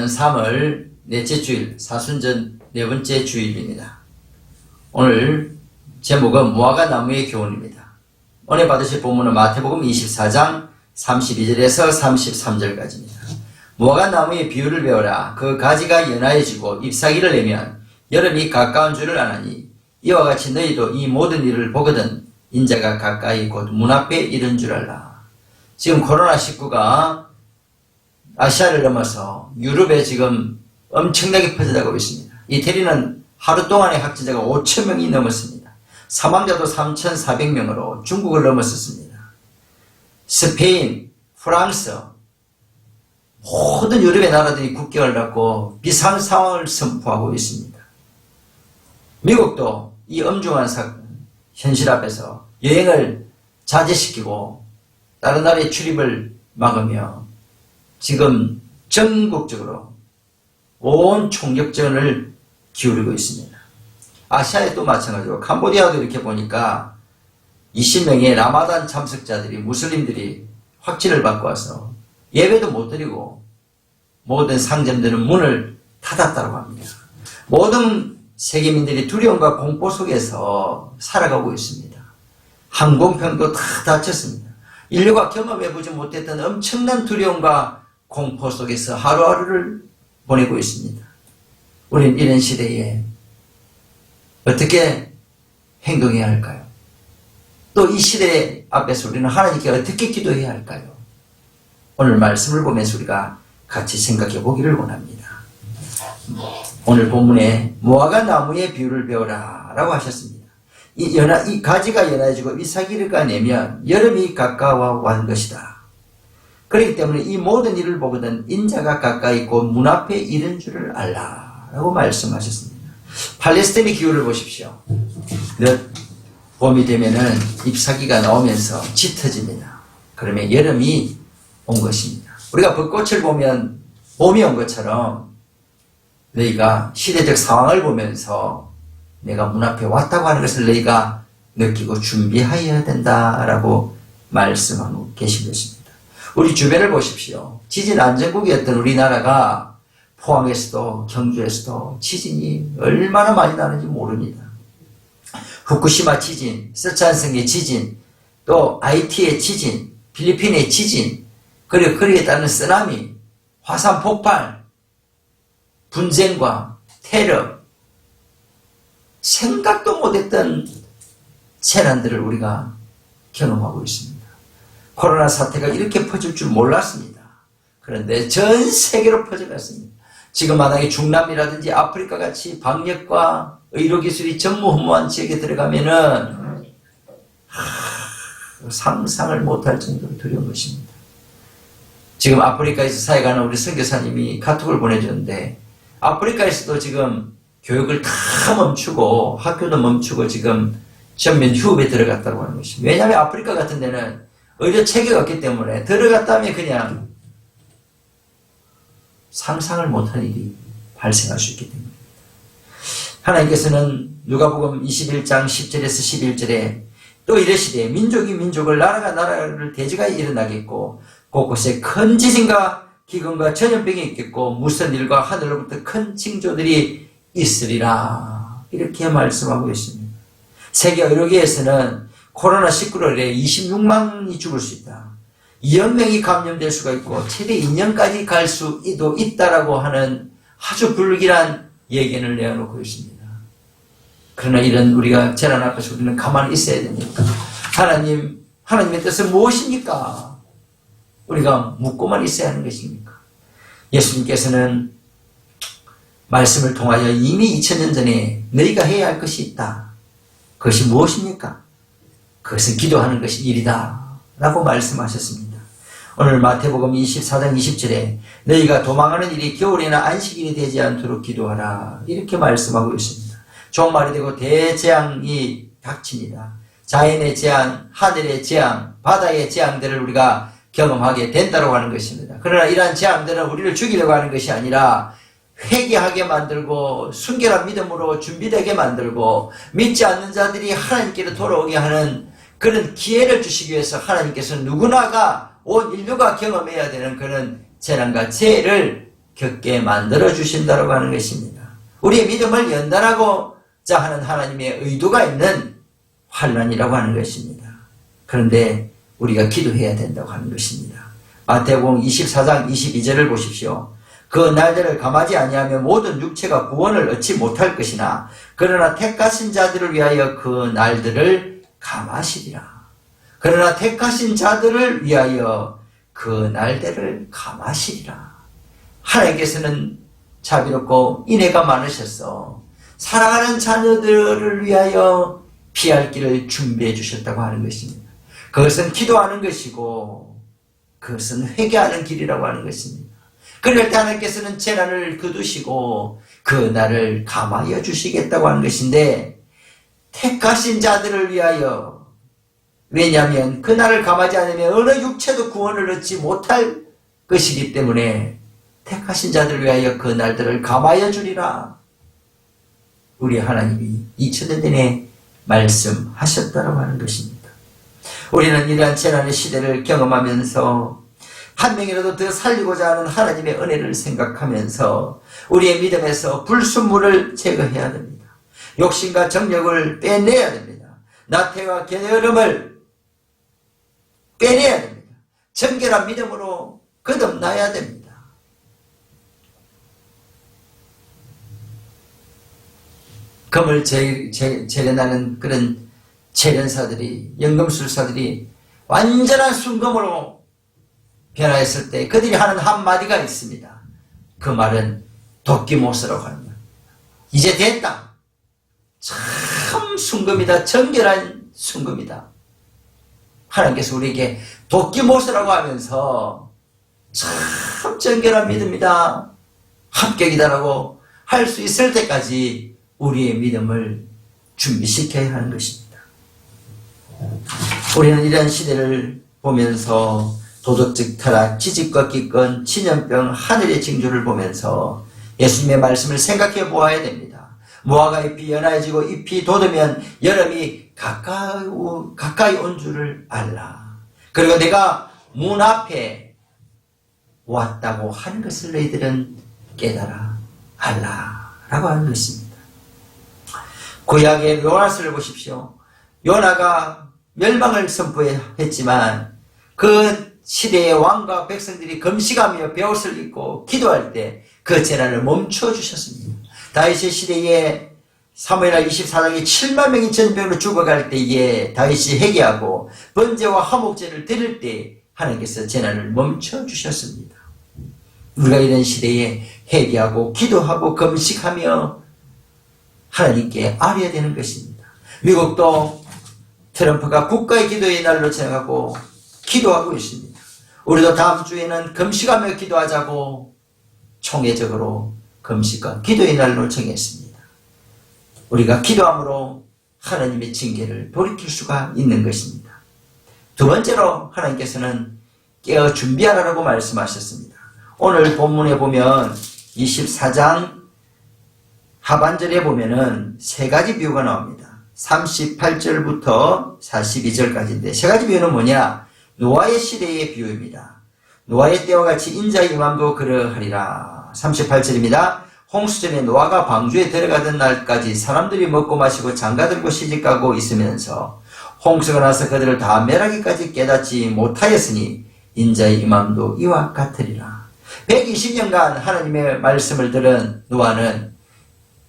2024년 3월 넷째 주일 사순절 네 번째 주일입니다. 오늘 제목은 무화과 나무의 교훈입니다. 오늘 받으실 본문은 마태복음 24장 32절에서 33절까지입니다. 무화과 나무의 비유를 배워라. 그 가지가 연하여지고 잎사귀를 내면 여름이 가까운 줄을 아나니 이와 같이 너희도 이 모든 일을 보거든 인자가 가까이 곧 문 앞에 이른 줄 알라. 지금 코로나19가 아시아를 넘어서 유럽에 지금 엄청나게 퍼져나가고 있습니다. 이태리는 하루 동안의 확진자가 5,000명이 넘었습니다. 사망자도 3,400명으로 중국을 넘었었습니다. 스페인, 프랑스, 모든 유럽의 나라들이 국경을 닫고 비상 상황을 선포하고 있습니다. 미국도 이 엄중한 현실 앞에서 여행을 자제시키고 다른 나라의 출입을 막으며 지금 전국적으로 온 총력전을 기울이고 있습니다. 아시아에 또 마찬가지로 캄보디아도 이렇게 보니까 20명의 라마단 참석자들이 무슬림들이 확진을 받고 와서 예배도 못 드리고 모든 상점들은 문을 닫았다고 합니다. 모든 세계민들이 두려움과 공포 속에서 살아가고 있습니다. 항공편도 다 닫혔습니다. 인류가 경험해보지 못했던 엄청난 두려움과 공포 속에서 하루하루를 보내고 있습니다. 우리는 이런 시대에 어떻게 행동해야 할까요? 또 이 시대 앞에서 우리는 하나님께 어떻게 기도해야 할까요? 오늘 말씀을 보면서 우리가 같이 생각해 보기를 원합니다. 오늘 본문에 무화과 나무의 비유를 배워라 라고 하셨습니다. 이 가지가 연해지고 잎사귀가 내면 여름이 가까워 온 것이다. 그렇기 때문에 이 모든 일을 보거든 인자가 가까이 곧 문 앞에 이른 줄을 알라 라고 말씀하셨습니다. 팔레스타인의 기후를 보십시오. 봄이 되면은 잎사귀가 나오면서 짙어집니다. 그러면 여름이 온 것입니다. 우리가 벚꽃을 보면 봄이 온 것처럼 너희가 시대적 상황을 보면서 내가 문 앞에 왔다고 하는 것을 너희가 느끼고 준비하여야 된다라고 말씀하고 계신 것입니다. 우리 주변을 보십시오. 지진 안전국이었던 우리나라가 포항에서도 경주에서도 지진이 얼마나 많이 나는지 모릅니다. 후쿠시마 지진, 서촨성의 지진, 또 하이티의 지진, 필리핀의 지진, 그리고 거기에 따른 쓰나미, 화산 폭발, 분쟁과 테러, 생각도 못했던 재난들을 우리가 경험하고 있습니다. 코로나 사태가 이렇게 퍼질 줄 몰랐습니다. 그런데 전 세계로 퍼져갔습니다. 지금 마당에 중남미라든지 아프리카 같이 방역과 의료기술이 전무후무한 지역에 들어가면은 상상을 못할 정도로 두려운 것입니다. 지금 아프리카에서 사역하는 우리 선교사님이 카톡을 보내줬는데 아프리카에서도 지금 교육을 다 멈추고 학교도 멈추고 지금 전면 휴업에 들어갔다고 하는 것입니다. 왜냐하면 아프리카 같은 데는 의료 체계가 없기 때문에 들어갔다면 그냥 상상을 못할 일이 발생할 수 있기 때문입니다. 하나님께서는 누가복음 21장 10절에서 11절에 또 이르시되 민족이 민족을 나라가 나라를 대지가 일어나겠고 곳곳에 큰 지진과 기근과 전염병이 있겠고 무슨 일과 하늘로부터 큰 징조들이 있으리라 이렇게 말씀하고 있습니다. 세계 의료계에서는 코로나19로 인해 26만이 죽을 수 있다. 2억 명이 감염될 수가 있고 최대 2년까지 갈 수도 있다라고 하는 아주 불길한 예견을 내어놓고 있습니다. 그러나 이런 우리가 재난 앞에서 우리는 가만히 있어야 됩니까? 하나님의 뜻은 무엇입니까? 우리가 묻고만 있어야 하는 것입니까? 예수님께서는 말씀을 통하여 이미 2000년 전에 너희가 해야 할 것이 있다. 그것이 무엇입니까? 그것은 기도하는 것이 일이다 라고 말씀하셨습니다. 오늘 마태복음 24장 20절에 너희가 도망하는 일이 겨울이나 안식일이 되지 않도록 기도하라 이렇게 말씀하고 있습니다. 종말이 되고 대재앙이 닥칩니다. 자연의 재앙, 하늘의 재앙, 바다의 재앙들을 우리가 경험하게 된다고 하는 것입니다. 그러나 이러한 재앙들은 우리를 죽이려고 하는 것이 아니라 회개하게 만들고 순결한 믿음으로 준비되게 만들고 믿지 않는 자들이 하나님께로 돌아오게 하는 그런 기회를 주시기 위해서 하나님께서 누구나가 온 인류가 경험해야 되는 그런 재난과 재해를 겪게 만들어 주신다고 하는 것입니다. 우리의 믿음을 연단하고자 하는 하나님의 의도가 있는 환난이라고 하는 것입니다. 그런데 우리가 기도해야 된다고 하는 것입니다. 마태복음 24장 22절을 보십시오. 그 날들을 감하지 아니하면 모든 육체가 구원을 얻지 못할 것이나 그러나 택하신 자들을 위하여 그 날들을 감하시리라. 그러나 택하신 자들을 위하여 그 날들을 감하시리라. 하나님께서는 자비롭고 인애가 많으셔서 사랑하는 자녀들을 위하여 피할 길을 준비해 주셨다고 하는 것입니다. 그것은 기도하는 것이고 그것은 회개하는 길이라고 하는 것입니다. 그럴 때 하나님께서는 재난을 거두시고 그 날을 감하여 주시겠다고 하는 것인데 택하신 자들을 위하여, 왜냐하면 그 날을 감하지 않으면 어느 육체도 구원을 얻지 못할 것이기 때문에 택하신 자들을 위하여 그 날들을 감하여 주리라. 우리 하나님이 2000년 전에 말씀하셨다고 하는 것입니다. 우리는 이러한 재난의 시대를 경험하면서 한 명이라도 더 살리고자 하는 하나님의 은혜를 생각하면서 우리의 믿음에서 불순물을 제거해야 됩니다. 욕심과 정력을 빼내야 됩니다. 나태와 게으름을 빼내야 됩니다. 정결한 믿음으로 거듭나야 됩니다. 금을 재련하는 그런 재련사들이, 연금술사들이 완전한 순금으로 변화했을 때 그들이 하는 한마디가 있습니다. 그 말은 도끼모스라고 합니다. 이제 됐다. 참 순금이다. 정결한 순금이다. 하나님께서 우리에게 도끼모스라고 하면서 참 정결한 믿음이다. 합격이다라고 할 수 있을 때까지 우리의 믿음을 준비시켜야 하는 것입니다. 우리는 이런 시대를 보면서 도덕적 타락, 지식과 기권, 친연병, 하늘의 징조를 보면서 예수님의 말씀을 생각해 보아야 됩니다. 무화과 잎이 연하여지고 잎이 돋으면 여름이 가까이 온 줄을 알라. 그리고 내가 문 앞에 왔다고 하는 것을 너희들은 깨달아 알라 라고 하는 것입니다. 구약의 요나서를 보십시오. 요나가 멸망을 선포했지만 그 시대의 왕과 백성들이 금식하며 베옷을 입고 기도할 때 그 재난을 멈춰 주셨습니다. 다윗의 시대에 사무엘하 24장에 7만 명이 전병으로 죽어갈 때에 다윗이 회개하고 번제와 화목제를 드릴 때 하나님께서 재난을 멈춰 주셨습니다. 우리가 이런 시대에 회개하고 기도하고 금식하며 하나님께 아뢰야 되는 것입니다. 미국도 트럼프가 국가의 기도의 날로 정하고 기도하고 있습니다. 우리도 다음 주에는 금식하며 기도하자고 총회적으로 금식과 기도의 날로 정했습니다. 우리가 기도함으로 하나님의 징계를 돌이킬 수가 있는 것입니다. 두 번째로 하나님께서는 깨어 준비하라고 말씀하셨습니다. 오늘 본문에 보면 24장 하반절에 보면은 세 가지 비유가 나옵니다. 38절부터 42절까지인데 세 가지 비유는 뭐냐? 노아의 시대의 비유입니다. 노아의 때와 같이 인자의 임함도 그러하리라. 38절입니다. 홍수전에 노아가 방주에 들어가던 날까지 사람들이 먹고 마시고 장가들고 시집가고 있으면서 홍수가 나서 그들을 다 멸하기까지 깨닫지 못하였으니 인자의 임함도 이와 같으리라. 120년간 하나님의 말씀을 들은 노아는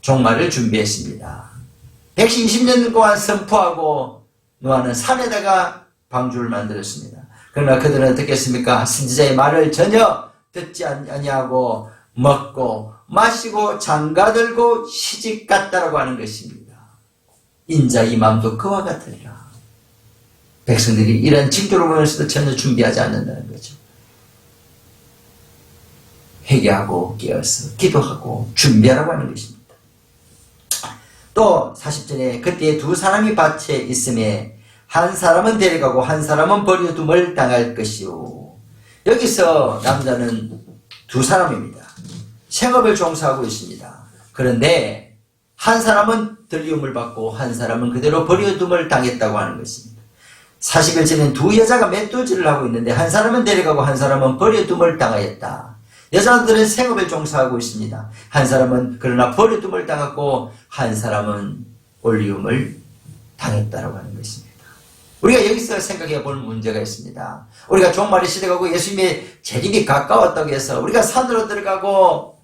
종말을 준비했습니다. 120년 동안 선포하고 노아는 산에다가 방주를 만들었습니다. 그러나 그들은 어떻게 했습니까? 선지자의 말을 전혀 듣지 아니하고 먹고 마시고 장가들고 시집갔다라고 하는 것입니다. 인자 임함도 그와 같으리라. 백성들이 이런 징조를 보면서도 전혀 준비하지 않는다는 거죠. 회개하고 깨어서 기도하고 준비하라고 하는 것입니다. 또 40절에 그때 두 사람이 밭에 있음에 한 사람은 데려가고 한 사람은 버려둠을 당할 것이요. 여기서 남자는 두 사람입니다. 생업을 종사하고 있습니다. 그런데 한 사람은 들리움을 받고 한 사람은 그대로 버려둠을 당했다고 하는 것입니다. 41절에는 두 여자가 맷돌질을 하고 있는데 한 사람은 데려가고 한 사람은 버려둠을 당하였다. 여자들은 생업에 종사하고 있습니다. 한 사람은 그러나 버려둠을 당했고 한 사람은 올리움을 당했다라고 하는 것입니다. 우리가 여기서 생각해 볼 문제가 있습니다. 우리가 종말의 시대가고 예수님의 재림이 가까웠다고 해서 우리가 산으로 들어가고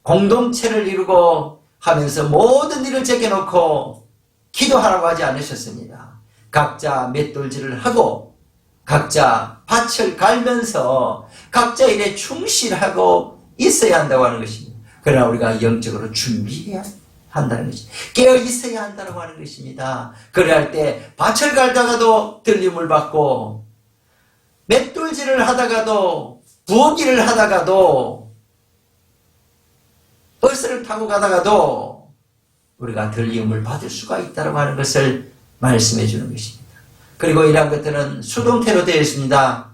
공동체를 이루고 하면서 모든 일을 제껴놓고 기도하라고 하지 않으셨습니다. 각자 맷돌질을 하고 각자 밭을 갈면서 각자 일에 충실하고 있어야 한다고 하는 것입니다. 그러나 우리가 영적으로 준비해야 한다는 것입니다. 깨어 있어야 한다고 하는 것입니다. 그래야 할 때 밭을 갈다가도 들림을 받고 맷돌질을 하다가도 부엌일을 하다가도 버스를 타고 가다가도 우리가 들림을 받을 수가 있다고 하는 것을 말씀해 주는 것입니다. 그리고 이러한 것들은 수동태로 되어 있습니다.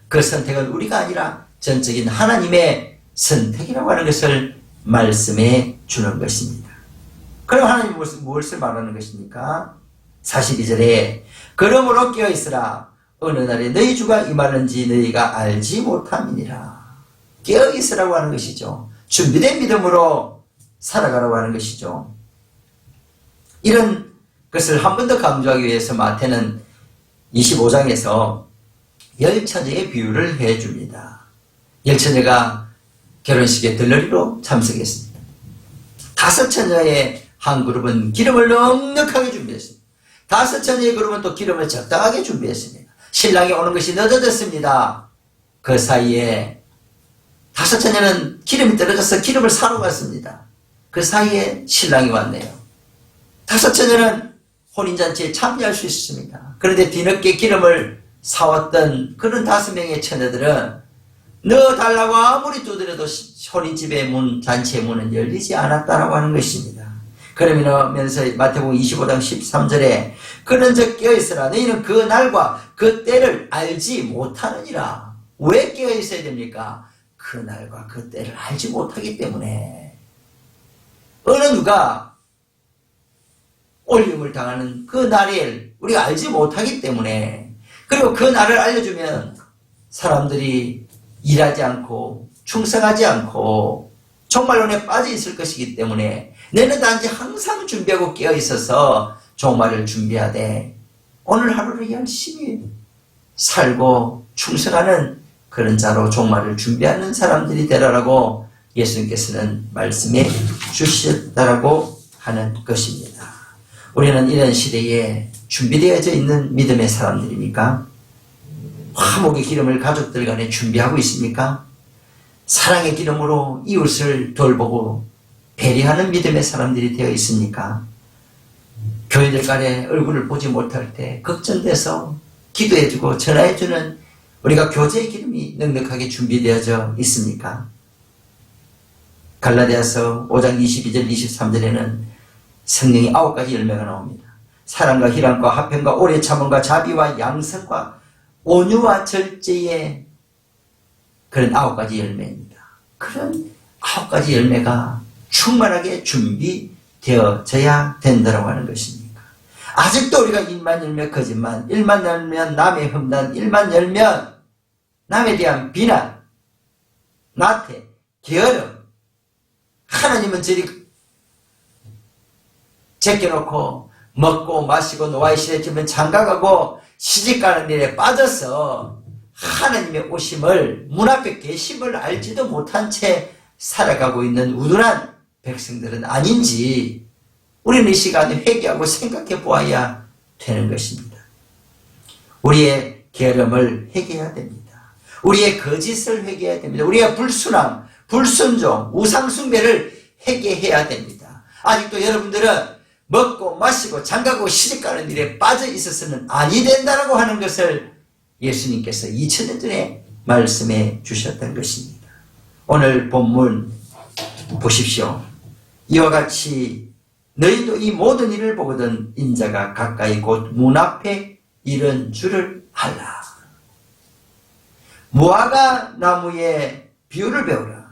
그 선택은 우리가 아니라 전적인 하나님의 선택이라고 하는 것을 말씀해 주는 것입니다. 그럼 하나님이 무엇을 말하는 것입니까? 42절에 그러므로 깨어있으라 어느 날에 너희 주가 임하는지 너희가 알지 못함이니라. 깨어있으라고 하는 것이죠. 준비된 믿음으로 살아가라고 하는 것이죠. 이런 것을 한 번 더 강조하기 위해서 마태는 25장에서 열처녀의 비유를 해줍니다. 열처녀가 결혼식에 들러리로 참석했습니다. 5처녀의 한 그룹은 기름을 넉넉하게 준비했습니다. 5처녀의 그룹은 또 기름을 적당하게 준비했습니다. 신랑이 오는 것이 늦어졌습니다. 그 사이에 5처녀는 기름이 떨어져서 기름을 사러 갔습니다. 그 사이에 신랑이 왔네요. 5처녀는 혼인잔치에 참여할 수 있습니다. 그런데 뒤늦게 기름을 사왔던 그런 5명의 처녀들은 넣어달라고 아무리 두드려도 혼인집의 문, 잔치의 문은 열리지 않았다라고 하는 것입니다. 그러면서 마태복음 25장 13절에 그런즉 깨어있으라 너희는 그 날과 그 때를 알지 못하느니라. 왜 깨어있어야 됩니까? 그 날과 그 때를 알지 못하기 때문에 어느 누가 올림을 당하는 그 날을 우리가 알지 못하기 때문에 그리고 그 날을 알려주면 사람들이 일하지 않고 충성하지 않고 종말론에 빠져 있을 것이기 때문에 너는 단지 항상 준비하고 깨어 있어서 종말을 준비하되 오늘 하루를 열심히 살고 충성하는 그런 자로 종말을 준비하는 사람들이 되라라고 예수님께서는 말씀해 주셨다라고 하는 것입니다. 우리는 이런 시대에 준비되어져 있는 믿음의 사람들입니까? 화목의 기름을 가족들 간에 준비하고 있습니까? 사랑의 기름으로 이웃을 돌보고 배려하는 믿음의 사람들이 되어 있습니까? 교회들 간에 얼굴을 보지 못할 때 걱정돼서 기도해주고 전화해주는 우리가 교제의 기름이 넉넉하게 준비되어져 있습니까? 갈라디아서 5장 22절 23절에는 성령이 9가지 열매가 나옵니다. 사랑과 희락과 화평과 오래 참음과 자비와 양성과 온유와 절제의 그런 9가지 열매입니다. 그런 9가지 열매가 충만하게 준비되어져야 된다고 하는 것입니까? 아직도 우리가 일만 열면 거짓말, 일만 열면 남의 흠단, 일만 열면 남에 대한 비난, 나태, 게으름, 하나님은 저리 제껴놓고 먹고 마시고 노아의 시대에 지면 장가가고 시집가는 일에 빠져서 하나님의 오심을 문 앞에 계심을 알지도 못한 채 살아가고 있는 우둔한 백성들은 아닌지 우리는 이 시간에 회개하고 생각해 보아야 되는 것입니다. 우리의 게으름을 회개해야 됩니다. 우리의 거짓을 회개해야 됩니다. 우리의 불순함, 불순종, 우상숭배를 회개해야 됩니다. 아직도 여러분들은 먹고 마시고 장가고 시집가는 일에 빠져 있어서는 아니 된다라고 하는 것을 예수님께서 2000년 전에 말씀해 주셨던 것입니다. 오늘 본문 보십시오. 이와 같이 너희도 이 모든 일을 보거든 인자가 가까이 곧 문 앞에 이른 줄을 알라. 무화과 나무의 비유를 배우라.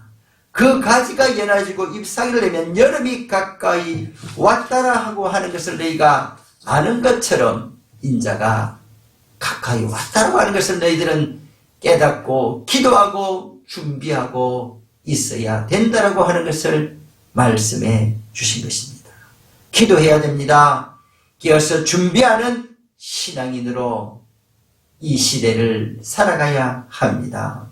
그 가지가 연해지고 잎사귀를 내면 여름이 가까이 왔다라 하고 하는 것을 너희가 아는 것처럼 인자가 가까이 왔다라고 하는 것을 너희들은 깨닫고 기도하고 준비하고 있어야 된다라고 하는 것을 말씀해 주신 것입니다. 기도해야 됩니다. 끼어서 준비하는 신앙인으로 이 시대를 살아가야 합니다.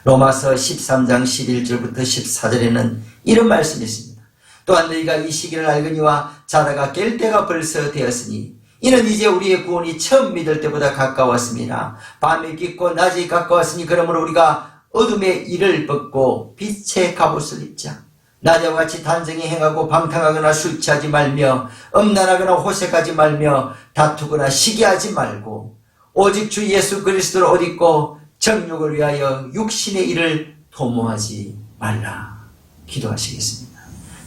로마서 13장 11절부터 14절에는 이런 말씀이 있습니다. 또한 너희가 이 시기를 알거니와 자다가 깰 때가 벌써 되었으니 이는 이제 우리의 구원이 처음 믿을 때보다 가까웠습니다. 밤이 깊고 낮이 가까웠으니 그러므로 우리가 어둠의 일을 벗고 빛의 갑옷을 입자. 낮과 같이 단정히 행하고 방탕하거나 술 취하지 말며 음란하거나 호색하지 말며 다투거나 시기하지 말고 오직 주 예수 그리스도를 옷 입고 정욕을 위하여 육신의 일을 도모하지 말라. 기도하시겠습니다.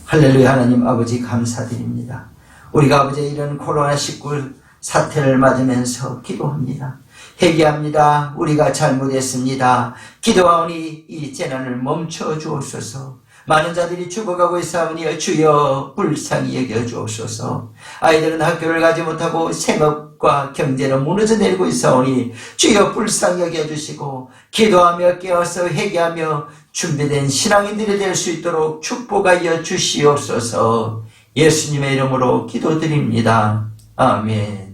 할렐루야. 하나님 아버지 감사드립니다. 우리가 아버지 이런 코로나19 사태를 맞으면서 기도합니다. 회개합니다. 우리가 잘못했습니다. 기도하오니 이 재난을 멈춰 주옵소서. 많은 자들이 죽어가고 있사오니 주여 불쌍히 여겨 주옵소서. 아이들은 학교를 가지 못하고 생업과 경제는 무너져 내리고 있사오니 주여 불쌍히 여겨 주시고 기도하며 깨어서 회개하며 준비된 신앙인들이 될 수 있도록 축복하여 주시옵소서. 예수님의 이름으로 기도드립니다. 아멘.